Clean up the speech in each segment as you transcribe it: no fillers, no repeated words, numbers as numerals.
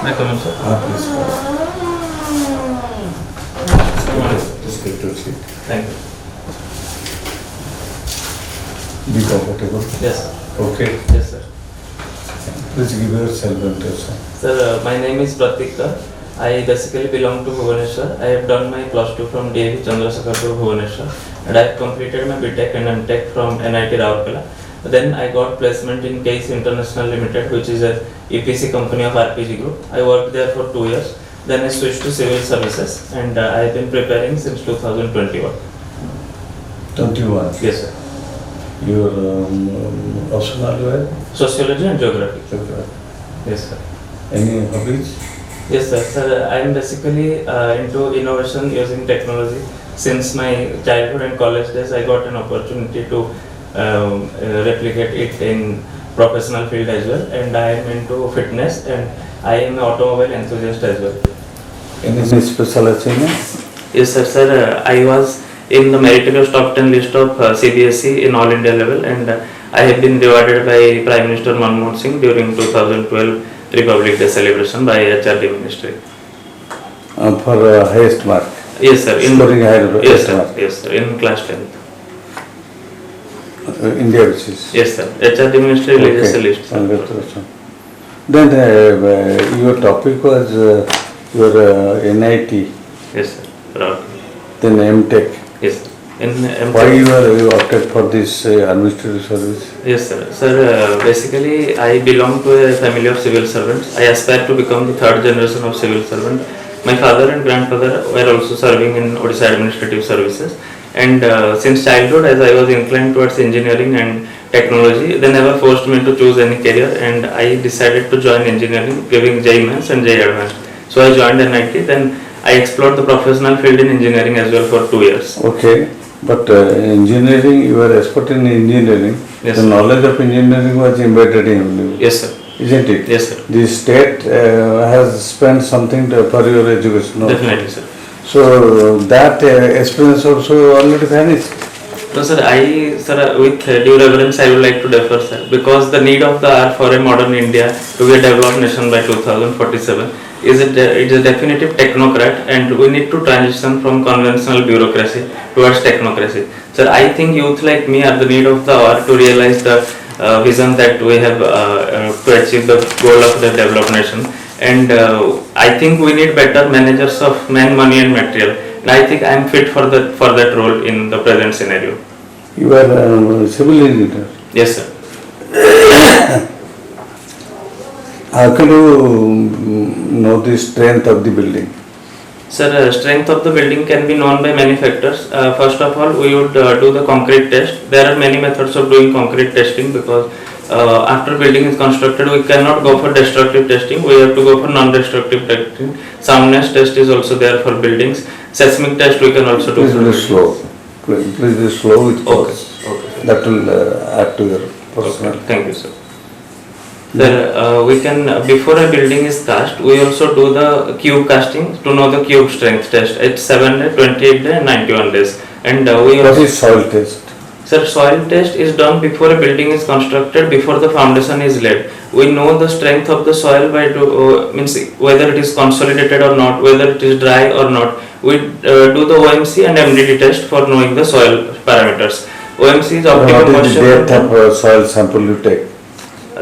May I come in, sir? Please. Just get to seat. Thank you. Be comfortable. Yes, sir. Okay. Yes, sir. Please give yourself introduction. Sir, my name is Pratik. I basically belong to Bhubaneswar. I have done my plus 2 from DAV Chandrasekharpur, Bhubaneswar, and I have completed my BTech and MTech from NIT Rourkela. Then I got placement in Case International Limited, which is a EPC company of RPG Group. I worked there for 2 years. Then I switched to civil services, and I have been preparing since 2021. 21. Yes, sir. Your optional were? Sociology and geography. Yes, sir. Any hobbies? Yes, sir. Sir, I am basically into innovation using technology. Since my childhood and college days, I got an opportunity to replicate it in professional field as well. And I am into fitness, and I am an automobile enthusiast as well. Any special achievements? Yes, sir. Sir, I was in the meritorious top 10 list of CBSE in all India level, and I have been rewarded by Prime Minister Manmohan Singh during 2012 Republic Day celebration by HRD Ministry. For highest mark? Yes, sir. Scoring higher Yes, sir. mark? Yes, sir. In class 10th. India basis? Yes, sir. HRD Ministry releases a list. Congratulations. Then your topic was your NIT. Yes, sir. Right. Then MTech. Yes, sir. In MTech. Why you opted for this administrative service? Yes, sir. Sir, basically I belong to a family of civil servants. I aspire to become the third generation of civil servant. My father and grandfather were also serving in Odisha administrative services. And since childhood, as I was inclined towards engineering and technology, they never forced me to choose any career, and I decided to join engineering, giving JEE Mains and JEE Advanced. So I joined NIT, then I explored the professional field in engineering as well for 2 years. Okay, but engineering, you are expert in engineering. Yes, the sir. knowledge of engineering was embedded in you. Yes, sir. Isn't it? Yes, sir. The state has spent something for your education. No? Definitely, sir. So that experience also already vanished. No, sir, with due reverence, I would like to defer, sir, because the need of the hour for a modern India to be a developed nation by 2047 is it is a definitive technocrat, and we need to transition from conventional bureaucracy towards technocracy. Sir, I think youth like me are the need of the hour to realize the vision that we have to achieve the goal of the developed nation. And I think we need better managers of man, money and material. And I think I am fit for that role in the present scenario. You are a civil engineer. Yes, sir. How can you know the strength of the building? Sir, strength of the building can be known by many factors. First of all, we would do the concrete test. There are many methods of doing concrete testing, because after building is constructed, we cannot go for destructive testing. We have to go for non-destructive testing. Soundness test is also there for buildings. Seismic test we can also do. Please be slow. Please be slow with us. Okay. That will add to your personal. Okay. Thank you, sir. Sir, we can, before a building is cast, we also do the cube casting to know the cube strength test. It's 7 days, 28 days and 91 days. And what is soil test? Sir, soil test is done before a building is constructed, before the foundation is laid. We know the strength of the soil by means whether it is consolidated or not, whether it is dry or not. We do the OMC and MDT test for knowing the soil parameters. OMC is optimum moisture. What is the depth of soil sample you take?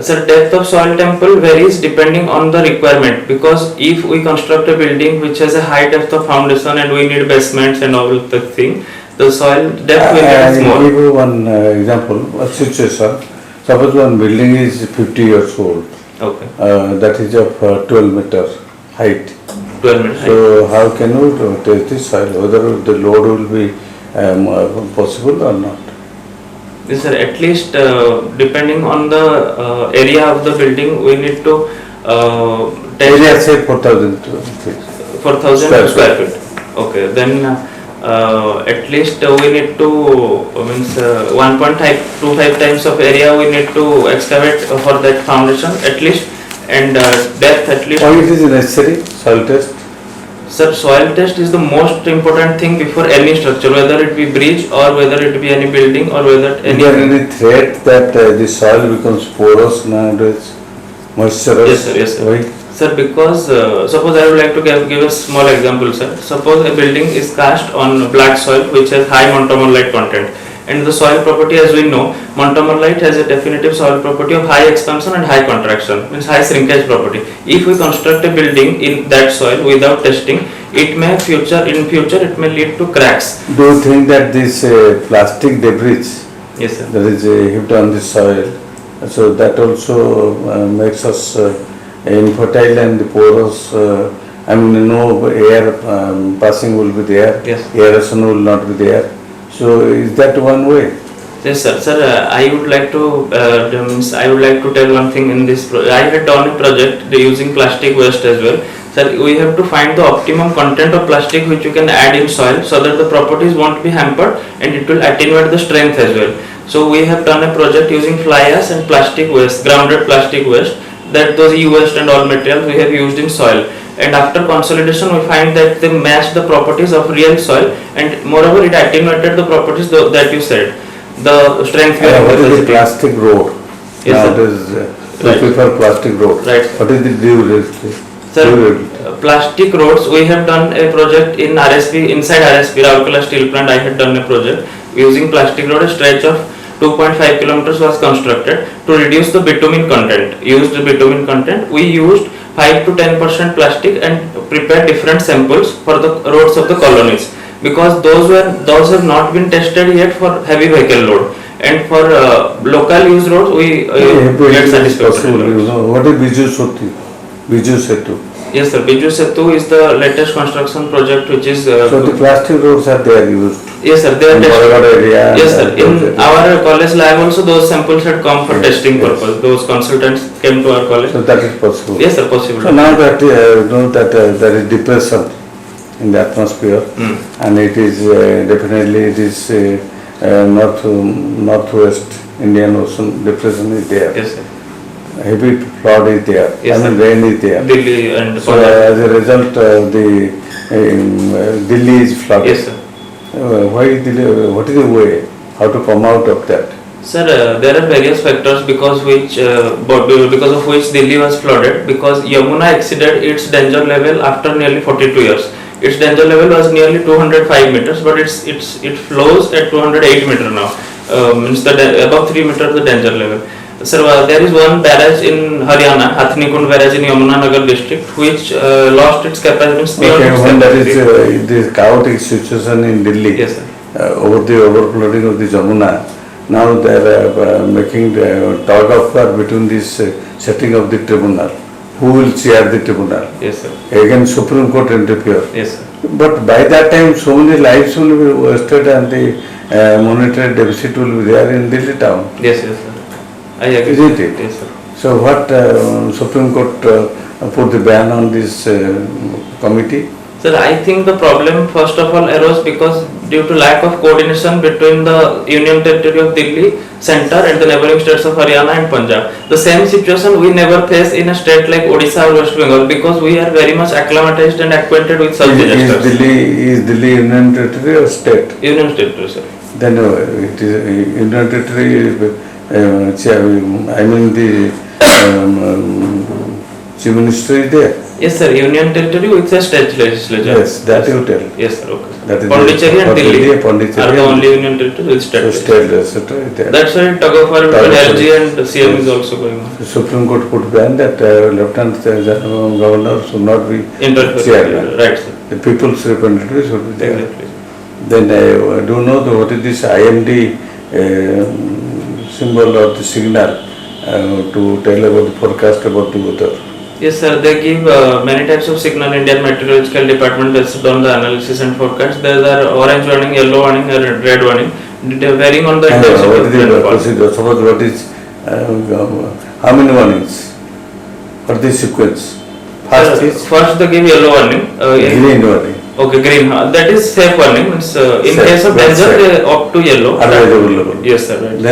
Sir, depth of soil sample varies depending on the requirement, because if we construct a building which has a high depth of foundation and we need basements and all the thing, the soil depth will be more. I will give you one example, a situation. Suppose one building is 50 years old. Okay. That is of 12 meter height. 12 meters. So how can you test the soil, whether the load will be possible or not? Yes, sir. At least depending on the area of the building, we need to test. Area say 4,000 feet. 4,000 square feet. Okay. Then at least we need to 1.25 times of area we need to excavate for that foundation at least, and depth at least. Why it is necessary soil test? Sir, soil test is the most important thing before any structure, whether it be bridge or whether it be any building or whether any. Is there any threat that the soil becomes porous nowadays? Moisturous? Yes, sir. Yes, sir. Why? Sir, because suppose I would like to give a small example, sir. Suppose a building is cast on black soil which has high montomerlite content, and the soil property, as we know, montomerlite has a definitive soil property of high expansion and high contraction, means high shrinkage property. If we construct a building in that soil without testing, it may in future it may lead to cracks. Do you think that this plastic debris Yes, sir. that is heaped on the soil, so that also makes us infertile and porous, I mean no air passing will be there, Yes. aeration will not be there. So is that one way? Yes, sir. Sir, I would like to tell one thing in this. I had done a project using plastic waste as well. Sir, we have to find the optimum content of plastic which you can add in soil so that the properties won't be hampered and it will attenuate the strength as well. So we have done a project using fly ash and plastic waste, grounded plastic waste, that those e-waste and all materials we have used in soil. And after consolidation we find that they match the properties of real soil, and moreover it attenuated the properties that you said. The strength. What is the plastic road? Yes, now sir. it is Right. prefer plastic road. Right. What is the durability? Sir, plastic roads, we have done a project in RSP, inside RSP, Raurkela steel plant. I had done a project using plastic road. A stretch of 2.5 kilometers was constructed to reduce the bitumen content. We used 5 to 10% plastic and prepared different samples for the roads of the colonies, because those have not been tested yet for heavy vehicle load, and for local use roads we get satisfactory. What is Biju Setu? Yes, sir. Biju Setu is the latest construction project which is. So the plastic roads are there used. Yes, sir. They are in tested. area. Yes, sir. In our college lab also those samples had come for testing purpose. Those consultants came to our college. So that is possible. Yes, sir. Possible. So now that know that there is depression in the atmosphere, and it is definitely it is northwest Indian Ocean depression is there. Yes, sir. Heavy flood is there. Yes, I mean rain is there. Delhi and So as a result, the Delhi is flooded. yes, sir. Why Delhi? What is the way? How to come out of that? Sir, there are various factors because of which Delhi was flooded. Because Yamuna exceeded its danger level after nearly 42 years. Its danger level was nearly 205 meters, but it flows at 208 meter now. Means above 3 meters the danger level. Sir, there is one barrage in Haryana, Hathnikund barrage in Yamunanagar district, which lost its capacity. Okay, when there is this chaotic situation in Delhi, Yes, sir. Over the overflowing of the Jamuna, now they are making the tug of war between this setting of the tribunal. Who will chair the tribunal? Yes, sir. Again, Supreme Court interfere. Yes, sir. But by that time, so many lives will be wasted and the monetary deficit will be there in Delhi town. Yes, yes, sir. I agree. Isn't it? Yes, sir. So what Supreme Court put the ban on this committee? Sir, I think the problem first of all arose because due to lack of coordination between the Union Territory of Delhi, Centre and the neighbouring states of Haryana and Punjab. The same situation we never face in a state like Odisha or West Bengal because we are very much acclimatized and acquainted with such disasters. Is Delhi Union Territory or state? Union Territory, sir. Then it is Union Territory. I mean the Chief Minister is there. Yes, sir. Union Territory with a state legislature. Yes, that you tell. Yes, sir. Okay. That is Pondicherry and Delhi Pondicherry are the only union territory with state. State legislature is there. That's why tug of war between LG and CM is also going on. The Supreme Court put ban that Lieutenant Governor should not be chairman. Right, sir. The people's representative should be there. Exactly. Then do you know what is this IMD symbol or the signal to tell about the forecast about the weather? Yes, sir. They give many types of signal. Indian Meteorological Department based on the analysis and forecast. There are orange warning, yellow warning, and red warning, varying on the intensity what of is the rainfall. procedure? Suppose what is how many warnings? What is the sequence? First they give yellow warning. Green warning. Okay, green. That is safe warning. Means in Safe, case of that's danger, safe. they opt to yellow. Available. Yes, sir. Right.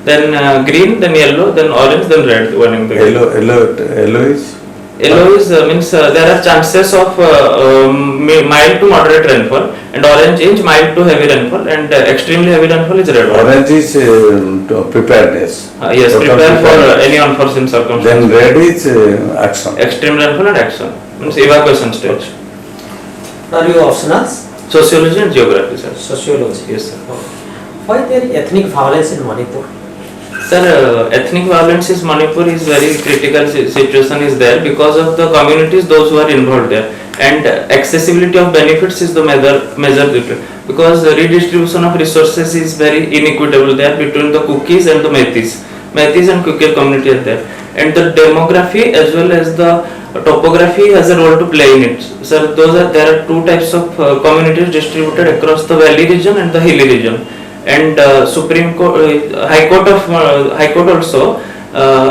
Then Green, then yellow, then orange, then red warning. yellow is Yellow is means there are chances of mild to moderate rainfall, and orange is mild to heavy rainfall, and extremely heavy rainfall is red. Orange is preparedness. Yes, Total prepare for preparedness. any unforeseen circumstance. Then red is action. Extreme rainfall and action means evacuation stage. Are you optionals? Sociology and geography, sir. Sociology. Yes, sir. Why there ethnic violence in Manipur? Sir, ethnic violence in Manipur is very critical situation is there because of the communities those who are involved there, and accessibility of benefits is the major difference, because the redistribution of resources is very inequitable there between the Kukis and the Metis and Kukir community are there, and the demography as well as the topography has a role to play in it. Sir, there are two types of communities distributed across the valley region and the hilly region. And Supreme Court, High Court also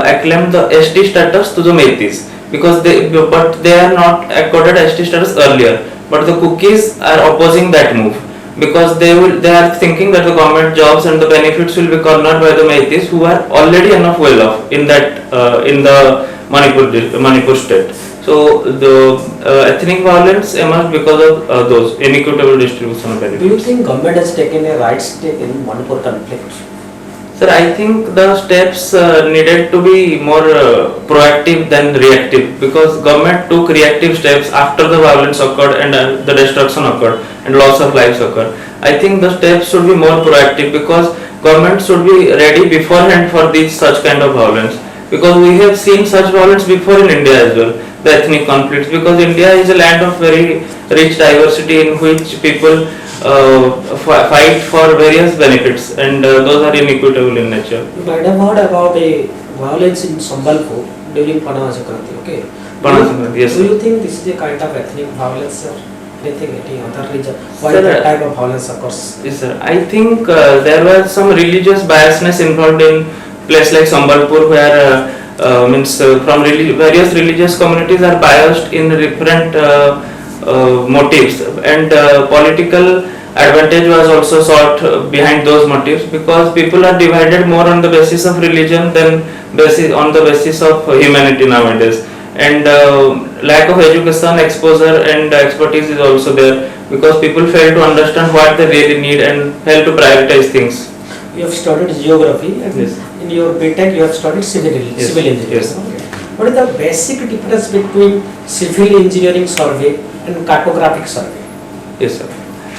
acclaimed the ST status to the Metis because they are not accorded ST status earlier. But the Cookies are opposing that move because they are thinking that the government jobs and the benefits will be cornered by the Metis who are already enough well off in that in the Manipur state. So the ethnic violence emerged because of those inequitable distribution of benefits. Do you think government has taken a right step in Manipur conflict? Sir, I think the steps needed to be more proactive than reactive, because government took reactive steps after the violence occurred and the destruction occurred and loss of lives occurred. I think the steps should be more proactive because government should be ready beforehand for such kind of violence, because we have seen such violence before in India as well, the ethnic conflicts, because India is a land of very rich diversity in which people fight for various benefits, and those are inequitable in nature. You might have heard about a violence in Sambalpur during Panama Sankranti, okay? Panama Sankranti, yes. Do you think this is a kind of ethnic violence or anything, any other region? Why Sir, that type of violence occurs? Yes, sir. I think there was some religious biasness involved in place like Sambalpur, where from various religious communities are biased in different motives, and political advantage was also sought behind those motives, because people are divided more on the basis of religion than on the basis of humanity nowadays, and lack of education, exposure and expertise is also there, because people fail to understand what they really need and fail to prioritize things. You have studied geography and Yes. in your BTech you have studied civil engineering. Yes. Okay. What is the basic difference between civil engineering survey and cartographic survey? Yes, sir.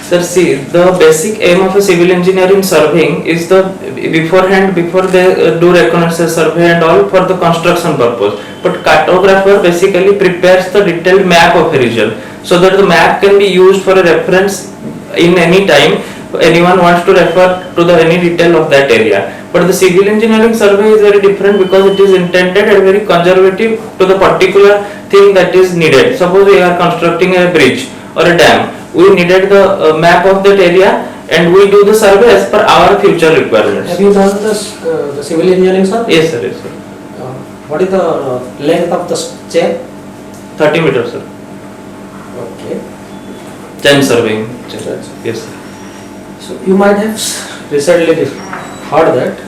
Sir, see, the basic aim of a civil engineering surveying is before they do reconnaissance survey and all for the construction purpose. But cartographer basically prepares the detailed map of a region so that the map can be used for a reference in any time anyone wants to refer to any detail of that area. But the civil engineering survey is very different because it is intended and very conservative to the particular thing that is needed. Suppose we are constructing a bridge or a dam, we needed the map of that area and we do the survey as per our future requirements. Have you done the civil engineering survey? Yes, sir. Yes, sir. What is the length of the chair? 30 meters, sir. Okay. Chain surveying. Yes, sir. So you might have recently heard that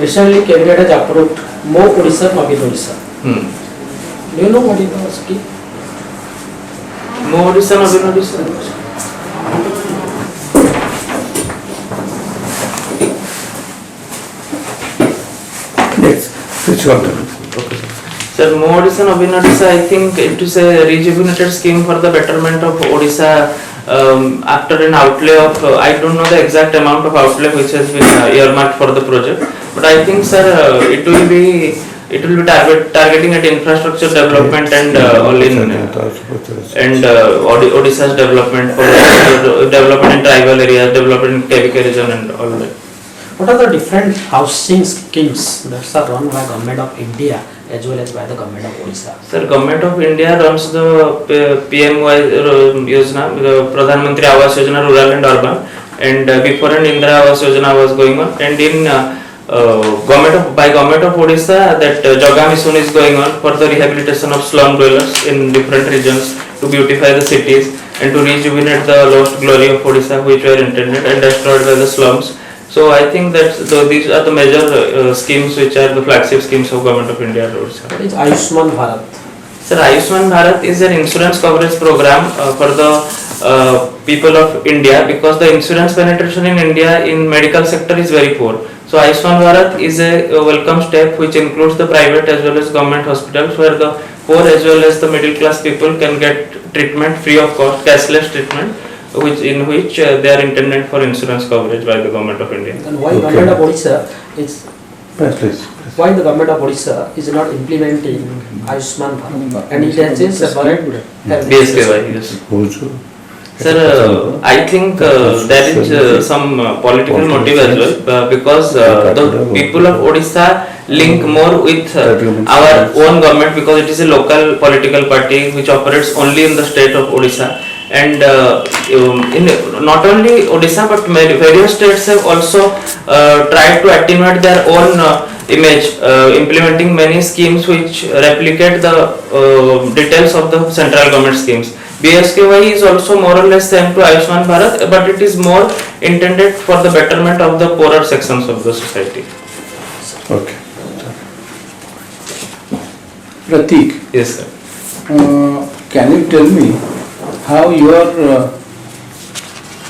recently cabinet has approved more Odisha, Navin Odisha. Do you know what is the scheme? More Odisha, Navin Odisha. Yes, which one? Okay, sir. Sir, more Odisha, Navin Odisha, I think it is a rejuvenated scheme for the betterment of Odisha. After an outlay of I don't know the exact amount of outlay which has been earmarked for the project, but I think, sir, it will be targeting at infrastructure development and all in and Odisha's development for development in tribal areas, development in KVK region and all that. What are the different housing schemes that are run by Government of India as well as by the Government of Odisha? Sir, Government of India runs the PMY Yojana, the Pradhan Mantri Awas Yojana, rural and urban, and before an Indira Awas Yojana was going on, and in Government of Odisha, that Jaga Mission is going on for the rehabilitation of slum dwellers in different regions to beautify the cities and to rejuvenate the lost glory of Odisha which were intended and destroyed by the slums. So I think that these are the major schemes which are the flagship schemes of Government of India. What is Ayushman Bharat? Sir, Ayushman Bharat is an insurance coverage program for the people of India, because the insurance penetration in India in medical sector is very poor. So Ayushman Bharat is a welcome step which includes the private as well as government hospitals, where the poor as well as the middle class people can get treatment free of cost, cashless treatment, which they are intended for insurance coverage by the government of India. And why Okay. government of Odisha is Please. why the government of Odisha is not implementing Ayushman Bharat and it has a separate BSKY, yes. Sir, I think there is some political motive as well, because the people of Odisha link more with our own government, because it is a local political party which operates only in the state of Odisha. And in not only Odisha but various states have also tried to attenuate their own image, implementing many schemes which replicate the details of the central government schemes. BSKY is also more or less same to Ayushman Bharat, but it is more intended for the betterment of the poorer sections of the society. Okay. Pratik, Yes, sir. can you tell me how your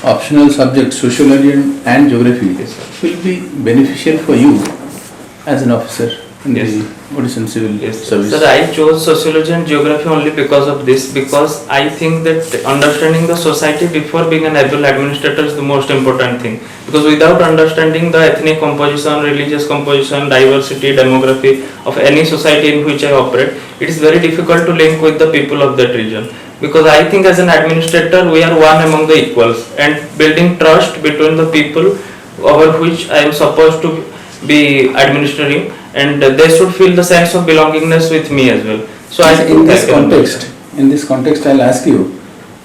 optional subjects, sociology and geography, Yes, sir. will be beneficial for you as an officer in Yes. the Odisha Civil Yes, Service? sir. I chose sociology and geography only because of this, because I think that understanding the society before being an able administrator is the most important thing. Because without understanding the ethnic composition, religious composition, diversity, demography of any society in which I operate, it is very difficult to link with the people of that region. Because I think as an administrator we are one among the equals, and building trust between the people over which I am supposed to be administering, and they should feel the sense of belongingness with me as well. So I think in I this can context, I'll ask you,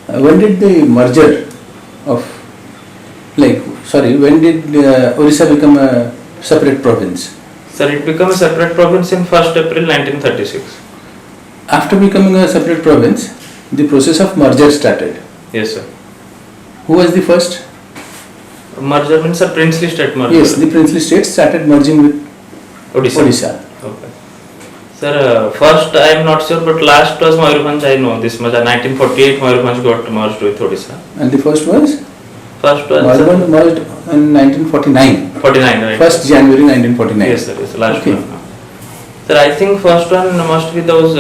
when did the merger of, when did Odisha become a separate province? Sir, it became a separate province in 1st April 1936. After becoming a separate province, the process of merger started. Yes, sir. Who was the first? Merger means a princely state merger. Yes, the princely states started merging with Odisha. Odisha. Okay. Sir, first I am not sure, but last was Mayurbhanj. I know this much. 1948 Mayurbhanj got merged with Odisha. And the first was? First was Mayurbhanj merged in 1949. 49, right? 1st January 1949. Yes, sir. Yes, last Okay. one. Sir, I think first one must be those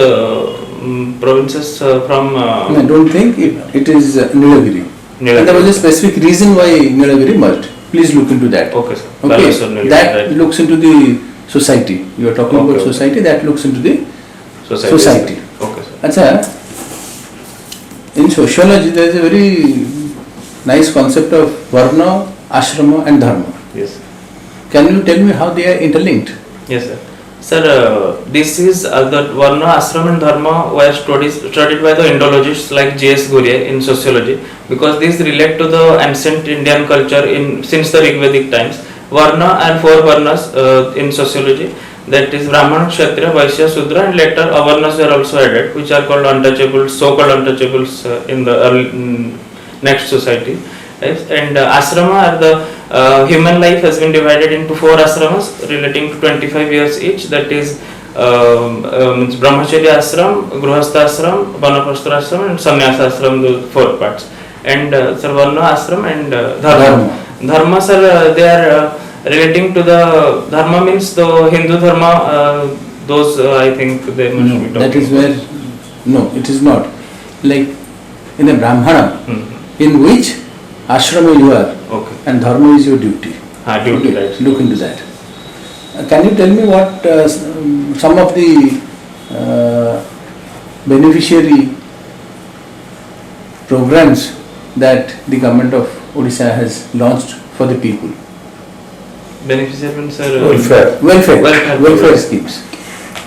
provinces from. I don't think it is Nilagiri. Nilagiri. And there was a specific reason why Nilagiri merged. Please look into that. Okay, sir. Okay, Baleswar, Nilagiri, that right. looks into the society. You are talking Okay, about okay. society, that looks into the Society. society. Okay, sir. Achha, in sociology there is a very nice concept of Varna, Ashrama and Dharma. Yes. Can you tell me how they are interlinked? Yes, sir. Sir, this is the Varna, Ashram and Dharma were studied by the Indologists like J.S. Gurye in sociology, because these relate to the ancient Indian culture since the Rigvedic times. Varna are 4 Varnas in sociology, that is Brahmana, Kshatriya, Vaishya, Sudra, and later Avarnas were also added, which are called untouchables, so-called untouchables in the next society. Yes. And ashrama are the human life has been divided into 4 ashramas relating to 25 years each, that is Brahmacharya ashram, Gruhastha ashram, Vanaprastha ashram and Sannyasa ashram, the 4 parts. And Varna ashram and Dharma. Dharma, sir, they are relating to the Dharma means the Hindu Dharma, those I think they must be talking That is where, no, it is not. Like in a Brahmana, in which ashrama you are, Okay. and dharma is your duty. Duty, Okay, right. look into that. Can you tell me what some of the beneficiary programs that the government of Odisha has launched for the people? Beneficiary means Welfare. Welfare schemes.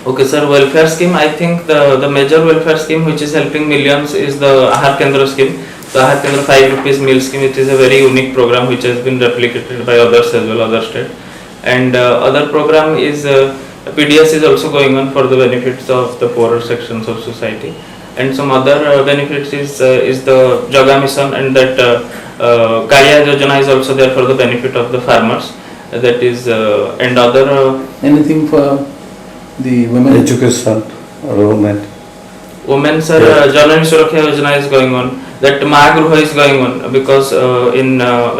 Okay, sir. Welfare scheme. I think the major welfare scheme which is helping millions is the Ahar Kendra scheme. The Ahar Kendra 5 rupees meal scheme. It is a very unique program which has been replicated by others as well, other states. And other program is PDS is also going on for the benefits of the poorer sections of society. And some other benefits is the Jaga mission, and that Karya Yojana is also there for the benefit of the farmers. That is and other Anything for the women? Education, women. Women sir, Yeah. Janani Surakha Yojana is going on. That Magruha is going on because in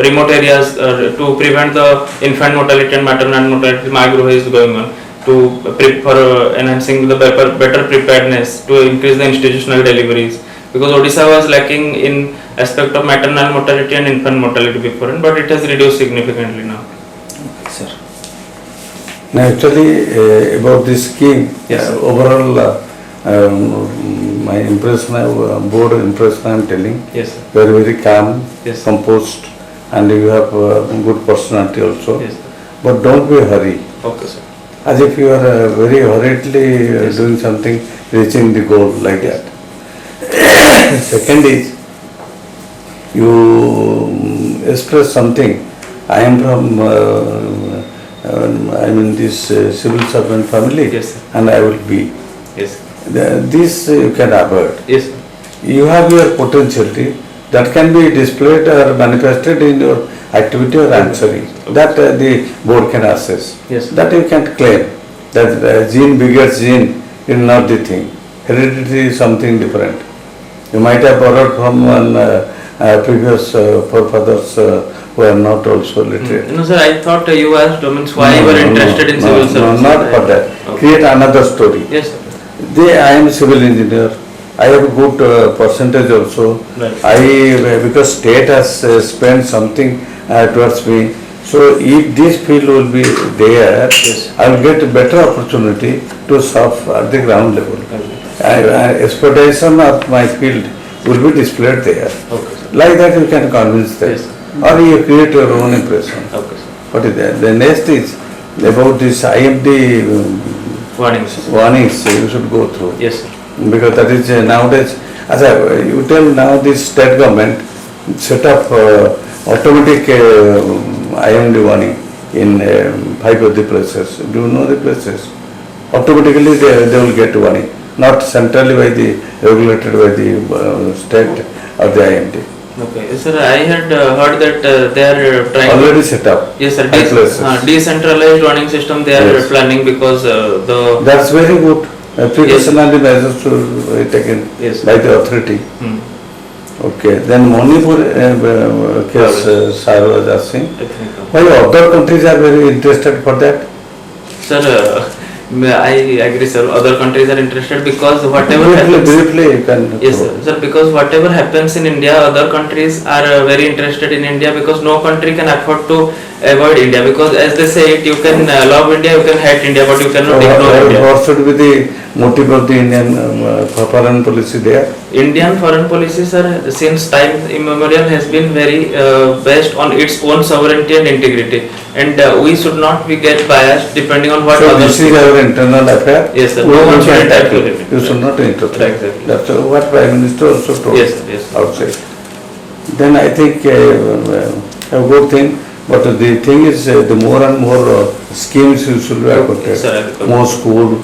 remote areas to prevent the infant mortality and maternal mortality, Magruha is going on to for enhancing the better preparedness to increase the institutional deliveries. Because Odisha was lacking in aspect of maternal mortality and infant mortality before, but it has reduced significantly now. Sir. Now, actually, about this scheme, Yes, sir. overall, my impression, board impression I am telling, Yes, sir. you are very calm, Yes. composed, and you have good personality also. Yes, sir. But don't be hurry. Okay, sir. As if you are very hurriedly Yes. doing something, reaching the goal like that. Second is, you express something. I am from, I mean this civil servant family, Yes, sir. and I will be. Yes, This you can avoid. yes, sir. You have your potentiality that can be displayed or manifested in your activity or answering. That the board can assess. Yes, sir. That you can claim. That gene begets gene is not the thing. Heredity is something different. You might have borrowed from one previous forefathers who are not also literate. No, sir. I thought you asked means why you were interested in civil service. No, not for that. Okay. Create another story. Yes, sir. I am civil engineer. I have a good percentage also. Right. Because state has spent something towards me. So if this field will be there, Yes. I will get a better opportunity to serve at the ground level. Okay. Exploitation of my field will be displayed there. Okay, sir. Like that you can convince them. Yes. Or you create your own impression. Okay, sir. What is that? The next is about this IMD Warnings. warnings you should go through. Yes, sir. Because that is nowadays, as you tell now, this state government set up automatic IMD warning in 5 of the places. Do you know the places? Automatically they will get warning, not centrally by the regulated by the state or the IMD. Okay, sir. I had heard that they are trying. Already set up. Yes, sir. 5 places. Decentralized warning system they are Yes. planning because the. That's very good. Precautionary measures to be taken Yes. by the authority. Hmm. Okay, then Manipur case Sir was asking. Technical. Why other countries are very interested for that? Sir, I agree, sir. Other countries are interested because whatever happens. Briefly you can. Yes, sir. Sir, because whatever happens in India, other countries are very interested in India because no country can afford to avoid India. Because as they say, it, you can love India, you can hate India, but you So cannot ignore India. what should be the motive of the Indian foreign policy there? Indian foreign policy, sir, since time immemorial has been very based on its own sovereignty and integrity, and we should not be get biased depending on what So others this is think. our internal affair. Yes, sir. We No one can should tackle. interfere in it. You should not interfere. Exactly. That's what Prime Minister also told Yes, sir. Yes, sir. outside. Then I think a good thing, but the thing is the more and more schemes you should be appointed. Sir, I will- More school,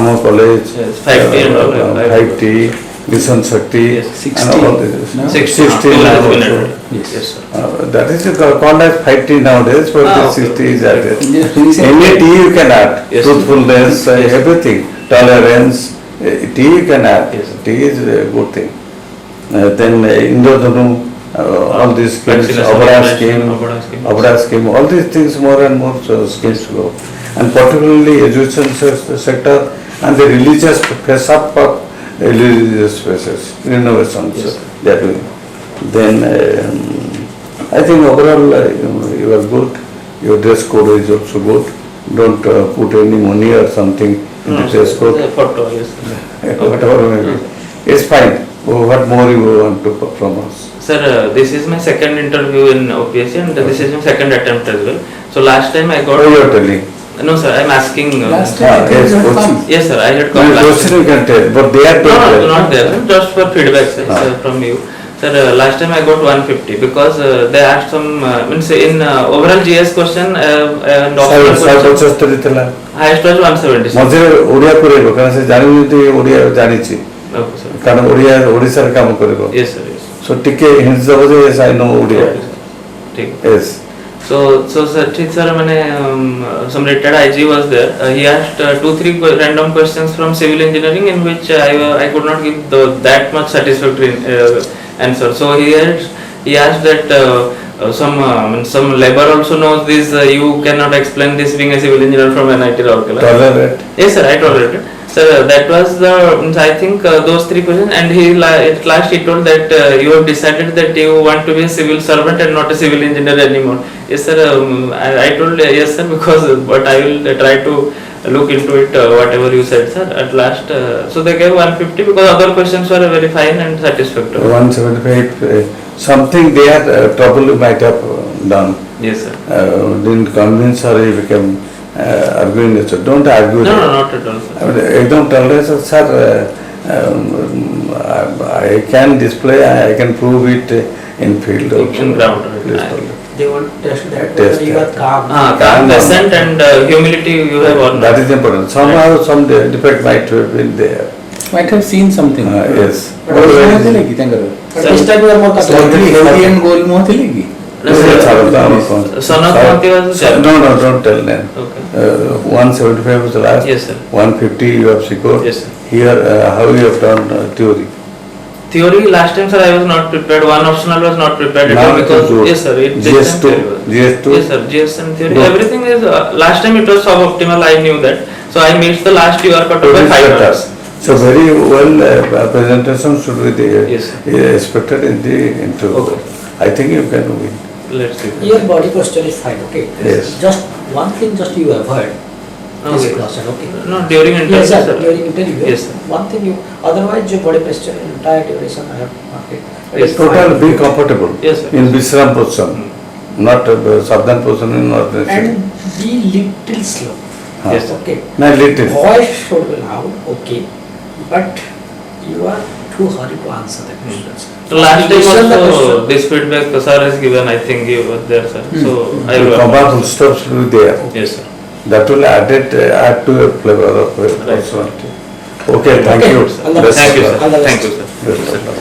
more college, Yes, 5T and all, 5T, Mission Shakti, Yes, and 60 all this. now? 60 now has been also. added. Yes. Yes, sir. That is called as 5T nowadays, but Ah, the okay. 60 is added. Recently- Any T you can add, Yes. truthfulness, Yes. everything, tolerance, T you can add. Yes. T is a good thing. Then Indradhanu, all these schemes, Vaccination, Abra vaccination, scheme, Abra scheme. Abra scheme, all these things more and more schemes go. And particularly education sector and the religious face up of religious spaces, innovations Yes. they are doing. Then I think overall you are good, your dress code is also good. Don't put any money or something in the No, dress sir. code. The photo, yes, sir. Whatever may be. It's fine. What more you want to from us? Sir, this is my second interview in OPSC and this is my second attempt as well. So last time I got. What you are telling? No, sir, I'm asking. Last time yes, you had question. come. Yes, sir, I had No, come last question time. you can tell, but they are No, told. not there, sir. Just for feedback, sir, Ah. from you. Sir, last time I got 150 because they asked some, means in overall GS question and optional question, 175 ଥିଲା highest was 170. sir. ମଝିରେ ଓଡ଼ିଆ ପୁରେଇବ କାରଣ ସେ ଜାଣିଛନ୍ତି ଓଡ଼ିଆ ଜାଣିଛି Okay, sir. କାରଣ ଓଡ଼ିଆ ଓଡ଼ିଶାରେ କାମ କରିବ Yes, sir, yes. ସୋ ଟିକେ ହିଣ୍ଟ ଦେବ ଯେ yes I know Odia Okay, sir. ठीक. yes So sir, some retired IG was there. He asked 2-3 random questions from civil engineering in which I could not give that much satisfactory answer. So he asked that some labor also knows this. You cannot explain this being a civil engineer from NIT Rourkela. Tolerate. Yes sir, I tolerated. So that was I think those 3 questions, and at last he told that you have decided that you want to be a civil servant and not a civil engineer anymore. Yes sir, I told yes sir, because but I will try to look into it, whatever you said sir. At last, so they gave 150 because other questions were very fine and satisfactory. 175, something they had trouble might have done. Yes sir. Didn't convince or he became arguing nature. Don't argue. No, not at all sir. I mean, एकदम tolerate sir. I can display, I can prove it in field. In ground. Please tolerate. They want to test that Test whether you are that. calm. Calm, patient and humility you have or not. That is important. Somehow some defect might have been there. Might have seen something. Yes. But this time you are more Healthy and goal more thile ki? No, sir. Sanat Mohanty was the No, don't tell them. Okay. 175 was the last. Yes sir. 150 you have secured. Yes sir. Here, how you have done theory? Theory last time sir I was not prepared. One optional was not prepared at Now all it because is good. yes sir. GS2, GS2. Yes sir. GS and theory. Good. Everything is last time it was suboptimal. I knew that. So I missed the last UR cut off by 5 hours. So very well presentation should be there. Yes sir. Expected in the interview. Okay. I think you can win. Let's see. Your body posture is fine, okay? Yes. Just one thing just you avoid. This Okay. question, okay? No, during interview Yes, sir. sir. During interview. Yes, sir. One thing you, otherwise your body posture in entire duration I have marked it. Yes, Total be comfortable. Yes, sir. In Visram position. Not Sadhan position in not And be little slow. Yes, sir. Okay. Not little. Voice should be loud, okay. But you are too hurried to answer the questions. So last time Listen the also question. this feedback the sir has given. I think you were there sir. So I The will. comma full stop should be there. Yes sir. That will add to a flavor of personality. Okay, thank Okay. you. All the best. Thank you All the sir. best. Thank you sir. Best of luck.